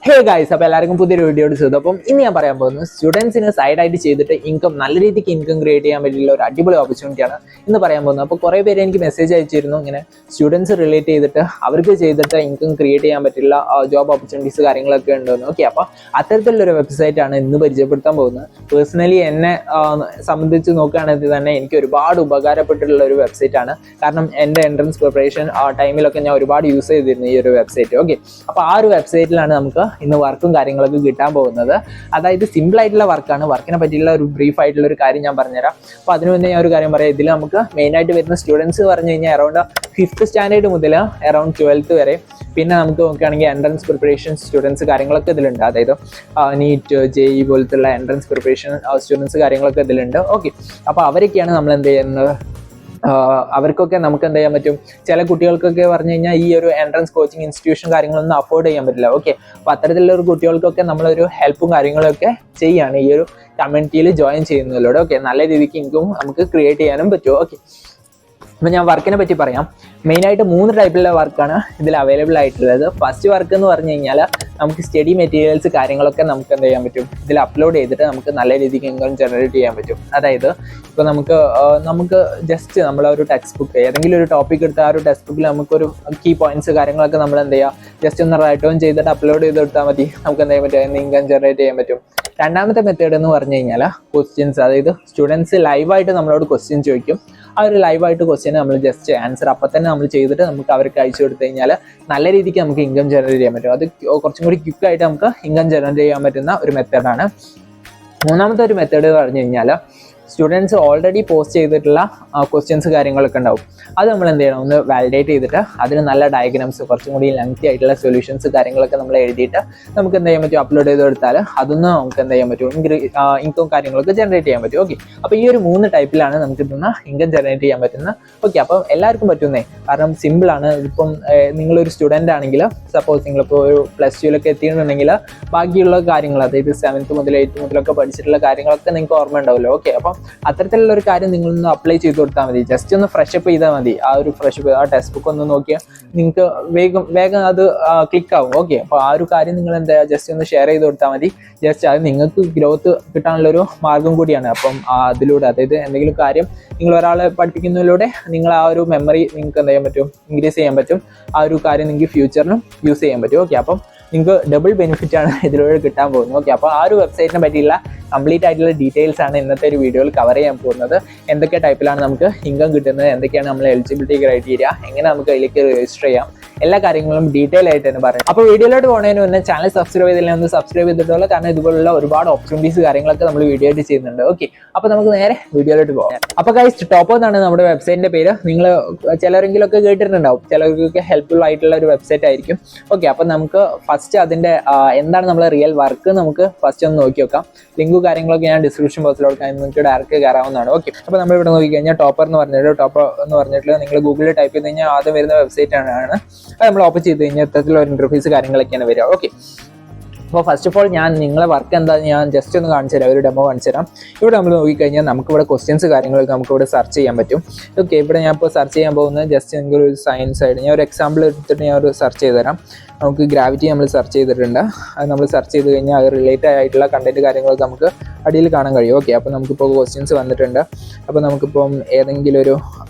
Hey guys, അപ്പോൾ എല്ലാവർക്കും പുതിയൊരു വീഡിയോയുടെ ചെയ്തു. അപ്പം ഇന്ന് ഞാൻ പറയാൻ പോകുന്നത് സ്റ്റുഡൻസിന് സൈഡായിട്ട് ചെയ്തിട്ട് നല്ല രീതിക്ക് ഇൻകം ക്രിയേറ്റ് ചെയ്യാൻ പറ്റിയുള്ള ഒരു അടിപൊളി ഓപ്പർച്യൂണിറ്റിയാണ് ഇന്ന് പറയാൻ പോകുന്നത്. അപ്പോൾ കുറേ പേര് എനിക്ക് മെസ്സേജ് അയച്ചിരുന്നു, ഇങ്ങനെ സ്റ്റുഡൻസ് റിലേറ്റ് ചെയ്തിട്ട് അവർക്ക് ചെയ്തിട്ട് ഇൻകം ക്രിയേറ്റ് ചെയ്യാൻ പറ്റില്ല ജോബ് ഓപ്പർച്യൂണിറ്റീസ് കാര്യങ്ങളൊക്കെ ഉണ്ടെന്ന്. ഓക്കെ, അപ്പോൾ അത്തരത്തിലുള്ളൊരു വെബ്സൈറ്റാണ് ഇന്ന് പരിചയപ്പെടുത്താൻ പോകുന്നത്. പേഴ്സണലി എന്നെ സംബന്ധിച്ച് നോക്കുകയാണെങ്കിൽ തന്നെ എനിക്ക് ഒരുപാട് ഉപകാരപ്പെട്ടിട്ടുള്ള ഒരു വെബ്സൈറ്റാണ്. കാരണം എൻ്റെ എൻട്രൻസ് പ്രിപ്പറേഷൻ ടൈമിലൊക്കെ ഞാൻ ഒരുപാട് യൂസ് ചെയ്തിരുന്നു ഈ ഒരു വെബ്സൈറ്റ്. ഓക്കെ, അപ്പോൾ ആ ഒരു വെബ്സൈറ്റിലാണ് നമുക്ക് ഇന്ന് വർക്കും കാര്യങ്ങളൊക്കെ കിട്ടാൻ പോകുന്നത്. അതായത് സിമ്പിൾ ആയിട്ടുള്ള വർക്കാണ്. വർക്കിനെ പറ്റിയുള്ള ഒരു ബ്രീഫ് ആയിട്ടുള്ള ഒരു കാര്യം ഞാൻ പറഞ്ഞുതരാം. അപ്പോൾ അതിനു മുന്നേ ഞാൻ ഒരു കാര്യം പറയാം. ഇതിൽ നമുക്ക് മെയിനായിട്ട് വരുന്ന സ്റ്റുഡൻസ് പറഞ്ഞു കഴിഞ്ഞാൽ അറൗണ്ട് 5th സ്റ്റാൻഡേർഡ് മുതൽ അറൗണ്ട് 12th വരെ. പിന്നെ നമുക്ക് നോക്കുകയാണെങ്കിൽ എൻട്രൻസ് പ്രിപ്പറേഷൻ സ്റ്റുഡൻസ് കാര്യങ്ങളൊക്കെ ഇതിലുണ്ട്. അതായത് നീറ്റ്, JEE പോലത്തുള്ള എൻട്രൻസ് പ്രിപ്പറേഷൻ സ്റ്റുഡൻസ് കാര്യങ്ങളൊക്കെ ഇതിലുണ്ട്. ഓക്കെ, അപ്പോൾ അവരൊക്കെയാണ് നമ്മൾ എന്ത് ചെയ്യുന്നത്, അവർക്കൊക്കെ നമുക്ക് എന്ത് ചെയ്യാൻ പറ്റും. ചില കുട്ടികൾക്കൊക്കെ പറഞ്ഞു കഴിഞ്ഞാൽ ഈ ഒരു എൻട്രൻസ് കോച്ചിങ് ഇൻസ്റ്റിറ്റ്യൂഷൻ കാര്യങ്ങളൊന്നും അഫോർഡ് ചെയ്യാൻ പറ്റില്ല. ഓക്കെ, അപ്പോൾ അത്തരത്തിലുള്ള ഒരു കുട്ടികൾക്കൊക്കെ നമ്മളൊരു ഹെൽപ്പും കാര്യങ്ങളൊക്കെ ചെയ്യാണ് ഈ ഒരു കമ്മ്യൂണിറ്റിയിൽ ജോയിൻ ചെയ്യുന്നതിലൂടെ. ഓക്കെ, നല്ല രീതിക്ക് ഇൻകം നമുക്ക് ക്രിയേറ്റ് ചെയ്യാനും പറ്റും. ഓക്കെ, അപ്പോൾ ഞാൻ വർക്കിനെ പറ്റി പറയാം. മെയിനായിട്ട് 3 ടൈപ്പിലുള്ള വർക്കാണ് ഇതിൽ അവൈലബിൾ ആയിട്ടുള്ളത്. ഫസ്റ്റ് വർക്ക് എന്ന് പറഞ്ഞു കഴിഞ്ഞാൽ നമുക്ക് സ്റ്റഡി മെറ്റീരിയൽസ് കാര്യങ്ങളൊക്കെ നമുക്ക് എന്ത് ചെയ്യാൻ പറ്റും, ഇതിൽ അപ്ലോഡ് ചെയ്തിട്ട് നമുക്ക് നല്ല രീതിക്ക് ഇൻകം ജനറേറ്റ് ചെയ്യാൻ പറ്റും. അതായത് ഇപ്പോൾ നമുക്ക് ജസ്റ്റ് നമ്മളെ ഒരു ടെക്സ്റ്റ് ബുക്ക്, ഏതെങ്കിലും ഒരു ടോപ്പിക് എടുത്ത് ആ ഒരു ടെക്സ്റ്റ് ബുക്കിൽ നമുക്കൊരു കീ പോയിന്റ്സ് കാര്യങ്ങളൊക്കെ നമ്മൾ എന്ത് ചെയ്യുക, ജസ്റ്റ് ഒന്ന് റൈറ്റ് ഓൺ ചെയ്തിട്ട് അപ്ലോഡ് ചെയ്ത് കൊടുത്താൽ മതി. നമുക്ക് എന്ത് ചെയ്യാൻ പറ്റും, ഇൻകം ജനറേറ്റ് ചെയ്യാൻ പറ്റും. രണ്ടാമത്തെ മെത്തേഡ് എന്ന് പറഞ്ഞു കഴിഞ്ഞാൽ ക്വസ്റ്റ്യൻസ്. അതായത് സ്റ്റുഡൻസ് ലൈവായിട്ട് നമ്മളോട് ക്വസ്റ്റ്യൻ ചോദിക്കും. ആ ഒരു ലൈവായിട്ട് ക്വസ്റ്റ്യൻ നമ്മൾ ജസ്റ്റ് ആൻസർ അപ്പം തന്നെ നമ്മൾ ചെയ്തിട്ട് നമുക്ക് അവർക്ക് അയച്ചു കൊടുത്തു കഴിഞ്ഞാൽ നല്ല രീതിക്ക് നമുക്ക് ഇൻകം ജനറേറ്റ് ചെയ്യാൻ പറ്റും. അത് കുറച്ചും കൂടി ക്വിക്കായിട്ട് നമുക്ക് ഇൻകം ജനറേറ്റ് ചെയ്യാൻ പറ്റുന്ന ഒരു മെത്തേഡാണ്. മൂന്നാമത്തെ ഒരു മെത്തേഡ് പറഞ്ഞു കഴിഞ്ഞാൽ സ്റ്റുഡൻസ് ഓൾറെഡി പോസ്റ്റ് ചെയ്തിട്ടുള്ള ക്വസ്റ്റ്യൻസ് കാര്യങ്ങളൊക്കെ ഉണ്ടാവും. അത് നമ്മൾ എന്ത് ചെയ്യണം, ഒന്ന് വാലിഡേറ്റ് ചെയ്തിട്ട് അതിന് നല്ല ഡയഗ്രാംസ്, കുറച്ചും കൂടി ലെങ്തി ആയിട്ടുള്ള സൊല്യൂഷൻസ് കാര്യങ്ങളൊക്കെ നമ്മൾ എഴുതിയിട്ട് നമുക്ക് എന്ത് ചെയ്യാൻ പറ്റും, അപ്ലോഡ് ചെയ്ത് കൊടുത്താൽ അതൊന്ന് നമുക്ക് എന്ത് ചെയ്യാൻ പറ്റും, ഇൻകം കാര്യങ്ങളൊക്കെ ജനറേറ്റ് ചെയ്യാൻ പറ്റും. ഓക്കെ, അപ്പോൾ ഈ ഒരു 3 ടൈപ്പിലാണ് നമുക്ക് ഇന്ന് ഇൻകം ജനറേറ്റ് ചെയ്യാൻ പറ്റുന്നത്. ഓക്കെ, അപ്പം എല്ലാവർക്കും പറ്റുന്നേ, കാരണം സിമ്പിളാണ്. ഇപ്പം നിങ്ങളൊരു സ്റ്റുഡൻ്റ് ആണെങ്കിൽ, സപ്പോസ് നിങ്ങളിപ്പോൾ ഒരു +2 എത്തിയിട്ടുണ്ടെങ്കിൽ ബാക്കിയുള്ള കാര്യങ്ങൾ, അതായത് 7th മുതൽ 8th മുതലൊക്കെ പഠിച്ചിട്ടുള്ള കാര്യങ്ങളൊക്കെ നിങ്ങൾക്ക് ഓർമ്മ ഉണ്ടാവുമല്ലോ. ഓക്കെ, അപ്പം അത്തരത്തിലുള്ള ഒരു കാര്യം നിങ്ങളൊന്ന് അപ്ലൈ ചെയ്ത് കൊടുത്താൽ മതി. ജസ്റ്റ് ഒന്ന് ഫ്രഷപ്പ് ചെയ്താൽ മതി. ആ ഒരു ആ ടെക്സ്റ്റ് ബുക്ക് ഒന്ന് നോക്കിയാൽ നിങ്ങൾക്ക് വേഗം അത് ക്ലിക്ക് ആവും. ഓക്കെ, അപ്പോൾ ആ ഒരു കാര്യം നിങ്ങൾ എന്താ ജസ്റ്റ് ഒന്ന് ഷെയർ ചെയ്ത് കൊടുത്താൽ മതി. ജസ്റ്റ് അത് നിങ്ങൾക്ക് ഗ്രോത്ത് കിട്ടാനുള്ളൊരു മാർഗം കൂടിയാണ്. അപ്പം അതിലൂടെ, അതായത് എന്തെങ്കിലും കാര്യം നിങ്ങൾ ഒരാളെ പഠിപ്പിക്കുന്നതിലൂടെ നിങ്ങൾ ആ ഒരു മെമ്മറി നിങ്ങൾക്ക് എന്ത് ചെയ്യാൻ പറ്റും, ഇൻക്രീസ് ചെയ്യാൻ പറ്റും. ആ ഒരു കാര്യം നിങ്ങൾക്ക് ഫ്യൂച്ചറിനും യൂസ് ചെയ്യാൻ പറ്റും. ഓക്കെ, അപ്പം നിങ്ങൾക്ക് ഡബിൾ ബെനിഫിറ്റ് ആണ് ഇതിലൂടെ കിട്ടാൻ പോകുന്നത്. ഓക്കെ, അപ്പോൾ ആ ഒരു വെബ്സൈറ്റിനെ പറ്റിയുള്ള കംപ്ലീറ്റ് ആയിട്ടുള്ള ഡീറ്റെയിൽസ് ആണ് ഇന്നത്തെ ഒരു വീഡിയോയിൽ കവർ ചെയ്യാൻ പോകുന്നത്. എന്തൊക്കെ ടൈപ്പിലാണ് നമുക്ക് ഇൻകം കിട്ടുന്നത്, എന്തൊക്കെയാണ് നമ്മൾ എലിജിബിലിറ്റി ക്രൈറ്റീരിയ, എങ്ങനെ നമുക്ക് അതിലേക്ക് രജിസ്റ്റർ ചെയ്യാം, എല്ലാ കാര്യങ്ങളും ഡീറ്റെയിൽ ആയിട്ട് തന്നെ പറയാം. അപ്പോൾ വീഡിയോയിലോട്ട് പോകുന്നതിന് മുന്നേ ചാനൽ സബ്സ്ക്രൈബ് ചെയ്തില്ലെങ്കിൽ ഒന്ന് സബ്സ്ക്രൈബ് ചെയ്തിട്ടുള്ള, കാരണം ഇതുപോലുള്ള ഒരുപാട് ഓപ്പർച്യൂണിറ്റീസ് കാര്യങ്ങളൊക്കെ നമ്മൾ വീഡിയോ ആയിട്ട് ചെയ്യുന്നുണ്ട്. ഓക്കെ, അപ്പോൾ നമുക്ക് നേരെ വീഡിയോയിലോട്ട് പോകാം. അപ്പോൾ ഗൈസ്, ടോപ്പ് എന്നാണ് നമ്മുടെ വെബ്സൈറ്റിന്റെ പേര്. നിങ്ങൾ ചിലരെങ്കിലും ഒക്കെ കേട്ടിട്ടുണ്ടാവും, ചിലർക്കൊക്കെ ഹെൽപ്ഫുൾ ആയിട്ടുള്ള ഒരു വെബ്സൈറ്റ് ആയിരിക്കും. ഓക്കെ, അപ്പോൾ നമുക്ക് ഫസ്റ്റ് അതിന്റെ എന്താണ് നമ്മളെ റിയൽ വർക്ക് നമുക്ക് ഫസ്റ്റ് ഒന്ന് നോക്കി നോക്കാം. ലിങ്ക് കാര്യങ്ങളൊക്കെ ഞാൻ ഡിസ്ക്രിപ്ഷൻ ബോക്സിൽ കൊടുക്കാൻ, നിങ്ങൾക്ക് ഡയറക്റ്റ് കയറാവുന്നതാണ്. ഓക്കെ, അപ്പോൾ നമ്മൾ ഇവിടെ നോക്കിക്കഴിഞ്ഞാൽ ടോപ്പർ എന്ന് പറഞ്ഞിട്ട് നിങ്ങൾ ഗൂഗിളിൽ ടൈപ്പ് ചെയ്ത് കഴിഞ്ഞാൽ ആദ്യം വരുന്ന വെബ്സൈറ്റ് ആണ്. അത് നമ്മൾ ഓപ്പൺ ചെയ്ത് കഴിഞ്ഞാൽ ഇത്തരത്തിലുള്ള ഇന്റർഫേസ് കാര്യങ്ങളൊക്കെയാണ് വരിക. ഓക്കെ, അപ്പോൾ ഫസ്റ്റ് ഓഫ് ഓൾ ഞാൻ നിങ്ങളെ വർക്ക് എന്താണെന്ന് ഞാൻ ജസ്റ്റ് ഒന്ന് കാണിച്ചു തരാം, ഒരു ഡെമോ കാണിച്ചു തരാം. ഇവിടെ നമ്മൾ നോക്കിക്കഴിഞ്ഞാൽ നമുക്കിവിടെ ക്വസ്റ്റ്യൻസ് കാര്യങ്ങളൊക്കെ നമുക്കിവിടെ സെർച്ച് ചെയ്യാൻ പറ്റും. ഓക്കെ, ഇവിടെ ഞാൻ ഇപ്പോൾ സെർച്ച് ചെയ്യാൻ പോകുന്നത് ജസ്റ്റ് നിങ്ങൾക്കൊരു സയൻസ് ആയിട്ട് ഞാൻ ഒരു എക്സാമ്പിൾ എടുത്തിട്ട് ഞാൻ ഒരു സെർച്ച് ചെയ്ത് തരാം. നമുക്ക് ഗ്രാവിറ്റി നമ്മൾ സെർച്ച് ചെയ്തിട്ടുണ്ട്. അത് നമ്മൾ സെർച്ച് ചെയ്ത് കഴിഞ്ഞാൽ അത് റിലേറ്റഡ് ആയിട്ടുള്ള കണ്ടന്റ് കാര്യങ്ങളൊക്കെ നമുക്ക് അടിയിൽ കാണാൻ കഴിയും. ഓക്കെ, അപ്പോൾ നമുക്കിപ്പോൾ ക്വസ്റ്റ്യൻസ് വന്നിട്ടുണ്ട്. അപ്പോൾ നമുക്കിപ്പം ഏതെങ്കിലും ഒരു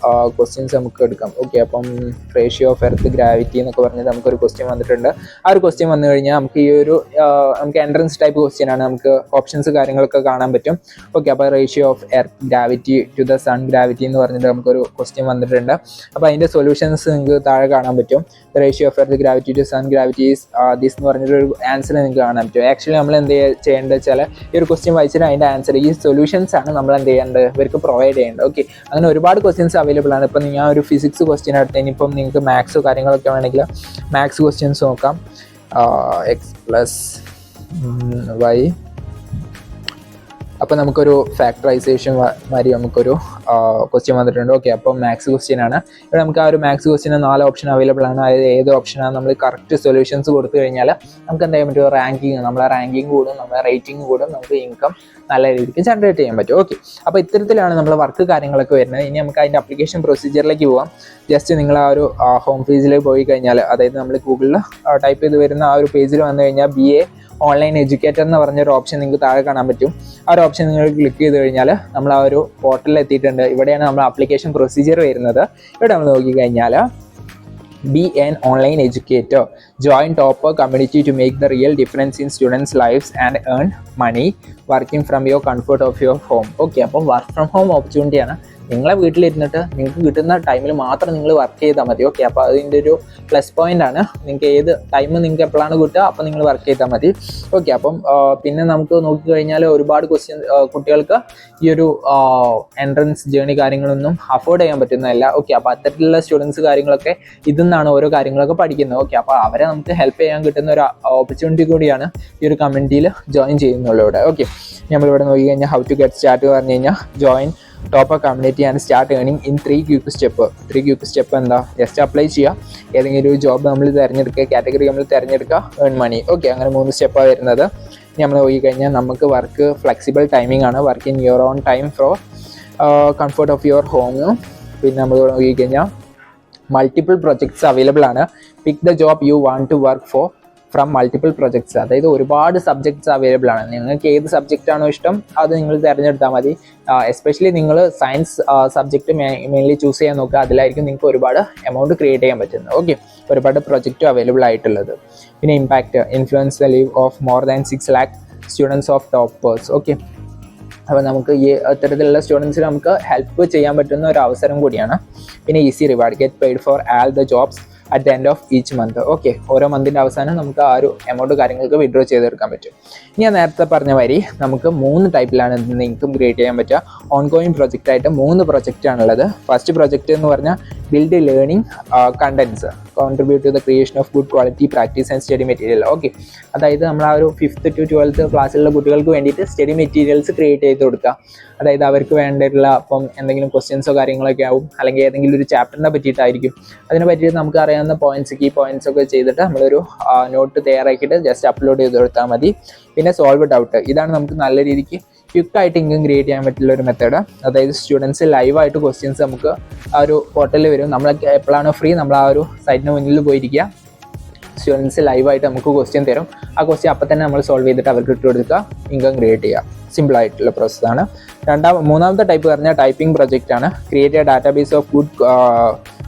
ക്വസ്റ്റ്യൻസ് നമുക്ക് എടുക്കാം. ഓക്കെ, അപ്പം റേഷ്യോ ഓഫ് എർത്ത് ഗ്രാവിറ്റി എന്നൊക്കെ പറഞ്ഞിട്ട് നമുക്കൊരു ക്വസ്റ്റ്യൻ വന്നിട്ടുണ്ട്. ആ ഒരു ക്വസ്റ്റ്യൻ വന്നു കഴിഞ്ഞാൽ നമുക്ക് ഈ ഒരു നമുക്ക് എൻട്രൻസ് ടൈപ്പ് ക്വസ്റ്റ്യൻ ആണ്. നമുക്ക് ഓപ്ഷൻസ് കാര്യങ്ങളൊക്കെ കാണാൻ പറ്റും. ഓക്കെ, അപ്പോൾ ratio of earth gravity to the sun gravity എന്ന് പറഞ്ഞിട്ട് നമുക്കൊരു ക്വസ്റ്റ്യൻ വന്നിട്ടുണ്ട്. അപ്പോൾ അതിൻ്റെ സൊല്യൂഷൻസ് നിങ്ങൾക്ക് താഴെ കാണാൻ പറ്റും. Ratio of earth gravity to sun gravity is this എന്ന് പറഞ്ഞിട്ടൊരു ആൻസർ നിങ്ങൾക്ക് കാണാൻ പറ്റും. ആക്ച്വലി നമ്മൾ എന്ത് ചെയ്യേണ്ടത് വെച്ചാൽ ഈ ഒരു ക്വസ്റ്റ്യൻ വായിച്ചിട്ട് അതിൻ്റെ ആൻസർ, ഈ സൊല്യൂഷൻസ് ആണ് നമ്മൾ എന്ത് ചെയ്യേണ്ടത്, ഇവർക്ക് പ്രൊവൈഡ് ചെയ്യേണ്ടത്. ഓക്കെ, അങ്ങനെ ഒരുപാട് ക്വസ്റ്റ്യൻസ് അവൈലബിൾ ആണ്. ഇപ്പം ഞാൻ ഒരു ഫിസിക്സ് ക്വസ്റ്റ്യൻ എടുത്ത് ഇനിയിപ്പം നിങ്ങൾക്ക് മാത്സോ കാര്യങ്ങളൊക്കെ വേണമെങ്കിൽ മാത്സ് ക്വസ്റ്റ്യൻസ് നോക്കാം. x + y അപ്പോൾ നമുക്കൊരു ഫാക്ടറൈസേഷൻ മാതിരി നമുക്കൊരു ക്വസ്റ്റ്യൻ വന്നിട്ടുണ്ട്. ഓക്കെ, അപ്പോൾ മാത്സ് ക്വസ്റ്റ്യൻ ആണ്. ഇവിടെ നമുക്ക് ആ ഒരു മാത്സ് ക്വസ്റ്റ്യന് 4 ഓപ്ഷൻ അവൈലബിൾ ആണ്. അതായത് ഏത് ഓപ്ഷനാണ് നമ്മൾ കറക്റ്റ് സൊല്യൂഷൻസ് കൊടുത്തു കഴിഞ്ഞാൽ നമുക്ക് എന്താ ചെയ്യാൻ പറ്റും, റാങ്കിങ്, നമ്മളെ റാങ്കിങ് കൂടും, നമ്മളെ റേറ്റിംഗ് കൂടും, നമുക്ക് ഇൻകം നല്ല രീതിക്ക് ജനറേറ്റ് ചെയ്യാൻ പറ്റും. ഓക്കെ, അപ്പോൾ ഇത്തരത്തിലാണ് നമ്മൾ വർക്ക് കാര്യങ്ങളൊക്കെ വരുന്നത്. ഇനി നമുക്ക് അതിൻ്റെ അപ്ലിക്കേഷൻ പ്രൊസീജിയറിലേക്ക് പോകാം. ജസ്റ്റ് നിങ്ങൾ ആ ഒരു ഹോം പേജിലേക്ക് പോയി കഴിഞ്ഞാൽ, അതായത് നമ്മൾ ഗൂഗിളിൽ ടൈപ്പ് ചെയ്ത് വരുന്ന ആ ഒരു പേജിൽ വന്നു കഴിഞ്ഞാൽ BA ഓൺലൈൻ എഡ്യൂക്കേറ്റർ എന്ന് പറഞ്ഞൊരു ഓപ്ഷൻ നിങ്ങൾക്ക് താഴെ കാണാൻ പറ്റും. ആ ഒരു ഓപ്ഷൻ നിങ്ങൾ ക്ലിക്ക് ചെയ്ത് കഴിഞ്ഞാൽ നമ്മൾ ആ ഒരു പോർട്ടലിൽ എത്തിയിട്ടുണ്ട്. ഇവിടെയാണ് നമ്മൾ ആപ്ലിക്കേഷൻ പ്രൊസീജിയർ വരുന്നത്. ഇവിടെ നമ്മൾ നോക്കിക്കഴിഞ്ഞാൽ be an online educator, join topper community to make the real difference in students lives and earn money working from your comfort of your home. Okay, അപ്പം വർക്ക് ഫ്രം ഹോം ഓപ്പർച്യൂണിറ്റി ആണ്. നിങ്ങളെ വീട്ടിലിരുന്നിട്ട് നിങ്ങൾക്ക് കിട്ടുന്ന ടൈമിൽ മാത്രം നിങ്ങൾ വർക്ക് ചെയ്താൽ മതി. ഓക്കെ, അപ്പോൾ അതിൻ്റെ ഒരു പ്ലസ് പോയിന്റ് ആണ്. നിങ്ങൾക്ക് ഏത് ടൈം നിങ്ങൾക്ക് എപ്പോഴാണ് കിട്ടുക അപ്പോൾ നിങ്ങൾ വർക്ക് ചെയ്താൽ മതി. ഓക്കെ, അപ്പം പിന്നെ നമുക്ക് നോക്കിക്കഴിഞ്ഞാൽ ഒരുപാട് കുട്ടികൾക്ക് ഈ ഒരു എൻട്രൻസ് ജേണി കാര്യങ്ങളൊന്നും അഫോർഡ് ചെയ്യാൻ പറ്റുന്നതല്ല. ഓക്കെ, അപ്പോൾ അത്തരത്തിലുള്ള സ്റ്റുഡൻസ് കാര്യങ്ങളൊക്കെ ഇതിൽ നിന്നാണ് ഓരോ കാര്യങ്ങളൊക്കെ പഠിക്കുന്നത്. ഓക്കെ, അപ്പോൾ അവരെ നമുക്ക് ഹെൽപ്പ് ചെയ്യാൻ കിട്ടുന്ന ഒരു ഓപ്പർച്യൂണിറ്റി കൂടിയാണ് ഈ ഒരു കമ്മ്യൂണിറ്റിയിൽ ജോയിൻ ചെയ്യുന്നുള്ളൂടെ. ഓക്കെ, നമ്മളിവിടെ നോക്കിക്കഴിഞ്ഞാൽ ഹൗ ടു ഗെറ്റ് സ്റ്റാർട്ട് പറഞ്ഞു കഴിഞ്ഞാൽ join topper community and start earning in 3 quick step. 3 quick step എന്താ, ജസ്റ്റ് അപ്ലൈ ചെയ്യുക, ഏതെങ്കിലും ഒരു ജോബ് നമ്മൾ തിരഞ്ഞെടുക്കുക, കാറ്റഗറി നമ്മൾ തിരഞ്ഞെടുക്കുക, ഏൺ മണി. ഓക്കെ, അങ്ങനെ 3 സ്റ്റെപ്പാണ് വരുന്നത്. നമ്മൾ നോക്കിക്കഴിഞ്ഞാൽ നമുക്ക് വർക്ക് ഫ്ലെക്സിബിൾ ടൈമിംഗ് ആണ്, work in your own time for comfort of your home. പിന്നെ നമ്മൾ നോക്കിക്കഴിഞ്ഞാൽ മൾട്ടിപ്പിൾ പ്രൊജക്ട്സ് അവൈലബിൾ ആണ്. Pick the job you want to work for from multiple projects. അതായത് ഒരുപാട് സബ്ജക്ട്സ് അവൈലബിൾ ആണ്. നിങ്ങൾക്ക് ഏത് സബ്ജക്റ്റ് ആണോ ഇഷ്ടം അത് നിങ്ങൾ തിരഞ്ഞെടുത്താൽ മതി. എസ്പെഷ്യലി നിങ്ങൾ സയൻസ് സബ്ജക്റ്റ് മെയിൻലി ചൂസ് ചെയ്യാൻ നോക്കുക. അതിലായിരിക്കും നിങ്ങൾക്ക് ഒരുപാട് എമൗണ്ട് ക്രിയേറ്റ് ചെയ്യാൻ പറ്റുന്നത്. ഓക്കെ, ഒരുപാട് പ്രൊജക്റ്റ് അവൈലബിൾ ആയിട്ടുള്ളത്. പിന്നെ impact, influence the live of more than 6 lakh students of toppers. Okay, അപ്പോൾ നമുക്ക് ഈ അത്തരത്തിലുള്ള സ്റ്റുഡൻസിന് നമുക്ക് ഹെൽപ്പ് ചെയ്യാൻ പറ്റുന്ന ഒരു അവസരം കൂടിയാണ്. പിന്നെ easy reward, get paid for all the jobs at the end of each month. Okay, ഓരോ മന്തിൻ്റെ അവസാനം നമുക്ക് ആ ഒരു എമൗണ്ട് കാര്യങ്ങൾക്ക് വിഡ്രോ ചെയ്തെടുക്കാൻ പറ്റും. ഞാൻ നേരത്തെ പറഞ്ഞ മാതിരി നമുക്ക് 3 ടൈപ്പിലാണ് ഇൻകം ക്രിയേറ്റ് ചെയ്യാൻ പറ്റുക. ഓൺ ഗോയിങ് പ്രൊജക്റ്റ് ആയിട്ട് 3 പ്രൊജക്റ്റാണുള്ളത്. ഫസ്റ്റ് പ്രൊജക്റ്റ് എന്ന് പറഞ്ഞാൽ build learning contents, contribute to the creation of good quality practice and study material. Okay, അതായത് നമ്മൾ ആ ഒരു 5th to 12th ക്ലാസ്സിലുള്ള കുട്ടികൾക്ക് വേണ്ടിയിട്ട് സ്റ്റഡി മെറ്റീരിയൽസ് ക്രിയേറ്റ് ചെയ്ത് കൊടുക്കുക. അതായത് അവർക്ക് വേണ്ടിയിട്ടുള്ള ഇപ്പം എന്തെങ്കിലും ക്വസ്റ്റ്യൻസോ കാര്യങ്ങളൊക്കെ ആവും, അല്ലെങ്കിൽ ഏതെങ്കിലും ഒരു ചാപ്റ്ററിനെ പറ്റിയിട്ടായിരിക്കും. അതിനെ പറ്റിയിട്ട് നമുക്ക് അറിയാവുന്ന പോയിന്റ്സ്, കീ പോയിന്റ്സ് ഒക്കെ ചെയ്തിട്ട് നമ്മളൊരു നോട്ട് തയ്യാറാക്കിയിട്ട് ജസ്റ്റ് അപ്ലോഡ് ചെയ്ത് കൊടുത്താൽ മതി. പിന്നെ സോൾവ് ഡൗട്ട്, ഇതാണ് നമുക്ക് നല്ല രീതിക്ക് ക്വിക്കായിട്ട് ഇൻകം ക്രിയേറ്റ് ചെയ്യാൻ പറ്റുള്ള ഒരു മെത്തേഡ്. അതായത് സ്റ്റുഡൻസ് ലൈവായിട്ട് ക്വസ്റ്റ്യൻസ് നമുക്ക് ആ ഒരു പോർട്ടലിൽ വരും. നമ്മൾ എപ്പോഴാണോ ഫ്രീ നമ്മൾ ആ ഒരു സൈറ്റിന് മുന്നിൽ പോയിരിക്കുക, സ്റ്റുഡൻസ് ലൈവായിട്ട് നമുക്ക് ക്വസ്റ്റ്യൻ തരും. ആ ക്വസ്റ്റ്യൻ അപ്പം തന്നെ നമ്മൾ സോൾവ് ചെയ്തിട്ട് അവർക്ക് ഇട്ട് കൊടുക്കുക, ഇൻകം ക്രിയേറ്റ് ചെയ്യുക. സിമ്പിൾ ആയിട്ടുള്ള പ്രോസസ്സാണ്. മൂന്നാമത്തെ ടൈപ്പ് പറഞ്ഞാൽ ടൈപ്പിംഗ് പ്രൊജക്റ്റ് ആണ്. Create A database of good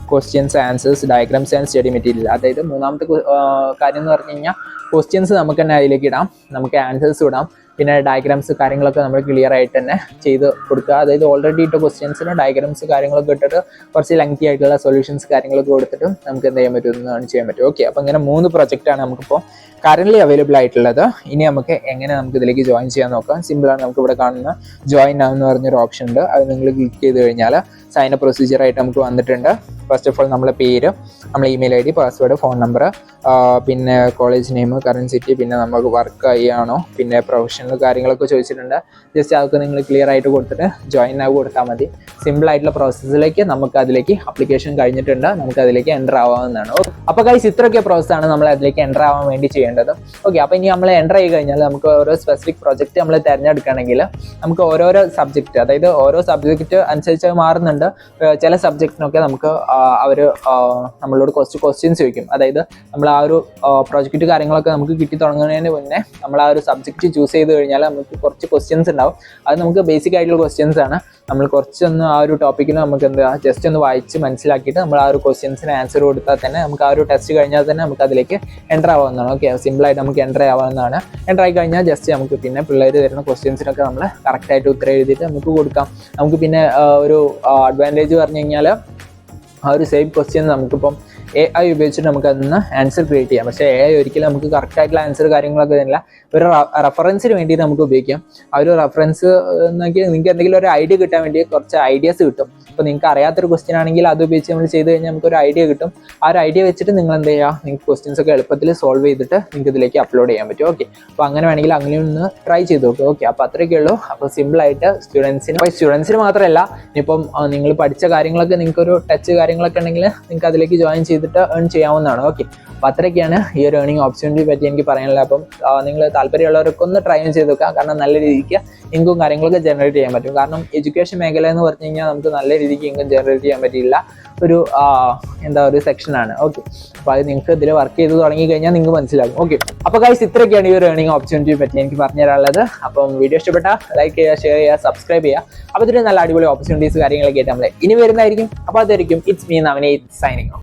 questions, answers, diagrams and study material. അതായത് മൂന്നാമത്തെ കാര്യം എന്ന് പറഞ്ഞു കഴിഞ്ഞാൽ ക്വസ്റ്റ്യൻസ് നമുക്ക് തന്നെ അതിലേക്ക് ഇടാം, നമുക്ക് ആൻസേഴ്സ് ഇടാം, പിന്നെ ഡയഗ്രാംസ് കാര്യങ്ങളൊക്കെ നമ്മൾ ക്ലിയർ ആയിട്ട് തന്നെ ചെയ്ത് കൊടുക്കുക. അതായത് ഓൾറെഡി ഇട്ട ക്വസ്റ്റ്യൻസിന് ഡയഗ്രാംസ് കാര്യങ്ങളൊക്കെ ഇട്ടിട്ട് കുറച്ച് ലെങ്തി ആയിട്ടുള്ള സൊല്യൂഷൻസ് കാര്യങ്ങളൊക്കെ കൊടുത്തിട്ട് നമുക്ക് എന്ത് ചെയ്യാൻ പറ്റുമെന്നാണ് ചെയ്യാൻ പറ്റും. ഓക്കെ, അപ്പോൾ ഇങ്ങനെ 3 പ്രൊജക്റ്റാണ് നമുക്കിപ്പോൾ കറൻ്റ്ലി അവൈലബിൾ ആയിട്ടുള്ളത്. ഇനി നമുക്ക് എങ്ങനെ നമുക്ക് ഇതിലേക്ക് ജോയിൻ ചെയ്യാൻ നോക്കാം. സിമ്പിളാണ്. നമുക്ക് ഇവിടെ കാണുന്ന ജോയിൻ നൗ എന്ന് പറഞ്ഞൊരു ഓപ്ഷൻ ഉണ്ട്. അത് നിങ്ങൾ ക്ലിക്ക് ചെയ്ത് കഴിഞ്ഞാൽ സൈൻ അപ്പ് പ്രൊസീജിയർ ആയിട്ട് നമുക്ക് വന്നിട്ടുണ്ട്. ഫസ്റ്റ് ഓഫ് ഓൾ നമ്മളെ പേര്, നമ്മളെ email ID, password, phone number, പിന്നെ കോളേജ് നെയിം, കറന്റ് സിറ്റി, പിന്നെ നമുക്ക് വർക്ക് ചെയ്യാണോ, പിന്നെ പ്രൊഫഷണൽ കാര്യങ്ങളൊക്കെ ചോദിച്ചിട്ടുണ്ട്. ജസ്റ്റ് അതൊക്കെ നിങ്ങൾ ക്ലിയർ ആയിട്ട് കൊടുത്തിട്ട് ജോയിൻ നൗ കൊടുത്താൽ മതി. സിമ്പിൾ ആയിട്ടുള്ള പ്രോസസ്സിലേക്ക് നമുക്ക് അതിലേക്ക് അപ്ലിക്കേഷൻ കഴിഞ്ഞിട്ടുണ്ട്, നമുക്ക് അതിലേക്ക് എൻ്റർ ആവാവുന്നതാണ്. അപ്പോൾ ഗൈസ്, ഇത്രയൊക്കെ പ്രോസസ്സാണ് നമ്മൾ അതിലേക്ക് എൻ്റർ ആവാൻ വേണ്ടി ചെയ്യേണ്ടത്. ഓക്കെ, അപ്പോൾ ഇനി നമ്മൾ എൻ്റർ ചെയ്ത് കഴിഞ്ഞാൽ നമുക്ക് ഓരോ സ്പെസിഫിക് പ്രൊജക്റ്റ് നമ്മൾ തിരഞ്ഞെടുക്കുകയാണെങ്കിൽ നമുക്ക് ഓരോരോ സബ്ജക്റ്റ്, അതായത് ഓരോ സബ്ജക്റ്റ് അനുസരിച്ച് മാറുന്നുണ്ട്. ചില സബ്ജക്റ്റിനൊക്കെ നമുക്ക് അവർ നമ്മളോട് കുറച്ച് ക്വസ്റ്റ്യൻസ് ചോദിക്കും. അതായത് നമ്മൾ ആ ഒരു പ്രൊജക്റ്റ് കാര്യങ്ങളൊക്കെ നമുക്ക് കിട്ടി തുടങ്ങുന്നതിന് മുന്നേ നമ്മൾ ആ ഒരു സബ്ജക്റ്റ് ചൂസ് ചെയ്ത് കഴിഞ്ഞാൽ നമുക്ക് കുറച്ച് ക്വസ്റ്റ്യൻസ് ഉണ്ടാവും. അത് നമുക്ക് ബേസിക് ആയിട്ടുള്ള ക്വസ്റ്റ്യൻസ് ആണ്. നമ്മൾ കുറച്ചൊന്ന് ആ ഒരു ടോപ്പിക്കിൽ നമുക്ക് എന്താ ജസ്റ്റ് ഒന്ന് വായിച്ച് മനസ്സിലാക്കിയിട്ട് നമ്മൾ ആ ഒരു ക്വസ്റ്റ്യൻസിന് ആൻസർ കൊടുത്താൽ തന്നെ നമുക്ക് ആ ഒരു ടെസ്റ്റ് കഴിഞ്ഞാൽ തന്നെ നമുക്ക് അതിലേക്ക് എൻ്റർ ആവാവുന്നതാണ്. ഓക്കെ, സിമ്പിളായിട്ട് നമുക്ക് എൻ്റർ ആവാവുന്നതാണ്. എൻ്റർ ആയി കഴിഞ്ഞാൽ ജസ്റ്റ് നമുക്ക് പിന്നെ പിള്ളേർ തരുന്ന ക്വസ്റ്റ്യൻസിനൊക്കെ നമ്മൾ കറക്റ്റായിട്ട് ഉത്തരം എഴുതിയിട്ട് നമുക്ക് കൊടുക്കാം. നമുക്ക് പിന്നെ ഒരു അഡ്വാൻറ്റേജ് പറഞ്ഞു കഴിഞ്ഞാൽ ആ ഒരു സെയിം ക്വസ്റ്റ്യൻ നമുക്കിപ്പം AI ഉപയോഗിച്ചിട്ട് നമുക്ക് അതിന് ആൻസർ ക്രിയേറ്റ് ചെയ്യാം. പക്ഷേ AI ഒരിക്കലും നമുക്ക് കറക്റ്റ് ആയിട്ടുള്ള ആൻസർ കാര്യങ്ങളൊക്കെ തരില്ല. ഒരു റെഫറൻസിന് വേണ്ടി നമുക്ക് ഉപയോഗിക്കാം. ആ ഒരു റെഫറൻസ് നോക്കി നിങ്ങൾക്ക് എന്തെങ്കിലും ഒരു ഐഡിയ കിട്ടാൻ വേണ്ടി കുറച്ച് ഐഡിയാസ് കിട്ടും. ഇപ്പോൾ നിങ്ങൾക്ക് അറിയാത്തൊരു ക്വസ്റ്റ്യൻ ആണെങ്കിൽ അത് ഉപയോഗിച്ച് നമ്മൾ ചെയ്ത് കഴിഞ്ഞാൽ നമുക്ക് ഒരു ഐഡിയ കിട്ടും. ആ ഒരു ഐഡിയ വെച്ചിട്ട് നിങ്ങൾ എന്ത് ചെയ്യുക, നിങ്ങൾക്ക് ക്വസ്റ്റ്യൻസ് ഒക്കെ എളുപ്പത്തിൽ സോൾവ് ചെയ്തിട്ട് നിങ്ങൾക്ക് ഇതിലേക്ക് അപ്ലോഡ് ചെയ്യാൻ പറ്റും. ഓക്കെ, അപ്പോൾ അങ്ങനെ വേണമെങ്കിൽ അങ്ങനെ ഒന്ന് ട്രൈ ചെയ്ത് നോക്കുക. ഓക്കെ, അപ്പോൾ അത്രയൊക്കെ ഉള്ളൂ. അപ്പോൾ സിമ്പിളായിട്ട് സ്റ്റുഡൻസിന് മാത്രമല്ല, ഇനിയിപ്പം നിങ്ങൾ പഠിച്ച കാര്യങ്ങളൊക്കെ നിങ്ങൾക്ക് ഒരു ടച്ച് കാര്യങ്ങളൊക്കെ ഉണ്ടെങ്കിൽ നിങ്ങൾക്ക് അതിലേക്ക് ജോയിൻ ചെയ്തിട്ട് ഏൺ ചെയ്യാവുന്നതാണ്. ഓക്കെ, അപ്പോൾ അത്രയൊക്കെയാണ് ഈ ഒരു ഏർണിംഗ് ഓപ്പർച്യൂണിറ്റി പറ്റി എനിക്ക് പറയാനുള്ളത്. അപ്പം നിങ്ങൾ താല്പര്യമുള്ളവരൊക്കെ ഒന്ന് ട്രൈ ചെയ്ത് നോക്കുക. കാരണം നല്ല രീതിക്ക് ഇൻകം കാര്യങ്ങളൊക്കെ ജനറേറ്റ് ചെയ്യാൻ പറ്റും. കാരണം എഡ്യൂക്കേഷൻ മേഖല എന്ന് പറഞ്ഞു കഴിഞ്ഞാൽ നമുക്ക് നല്ല രീതിക്ക് ഇൻകം ജനറേറ്റ് ചെയ്യാൻ പറ്റില്ല ഒരു ഒരു സെക്ഷനാണ്. ഓക്കെ, അപ്പോൾ അത് നിങ്ങൾക്ക് ഇതിൽ വർക്ക് ചെയ്ത് തുടങ്ങി കഴിഞ്ഞാൽ നിങ്ങൾക്ക് മനസ്സിലാകും. ഓക്കെ, അപ്പോൾ ഗൈസ് ഇത്രയൊക്കെയാണ് ഈ ഒരു ഏർണിംഗ് ഓപ്പർച്യൂണിറ്റിയെ പറ്റി എനിക്ക് പറഞ്ഞു തരാനുള്ളത്. അപ്പം വീഡിയോ ഇഷ്ടപ്പെട്ടാൽ ലൈക്ക് ചെയ്യുക, ഷെയർ ചെയ്യുക, സബ്സ്ക്രൈബ് ചെയ്യുക. അപ്പോൾ ഇതിന് നല്ല അടിപൊളി ഓപ്പർച്യൂണിറ്റീസ് കാര്യങ്ങളൊക്കെ ആയിട്ട് നമ്മൾ ഇനി വരുന്നതായിരിക്കും. അപ്പോൾ അതായിരിക്കും it's me Navneet signing of.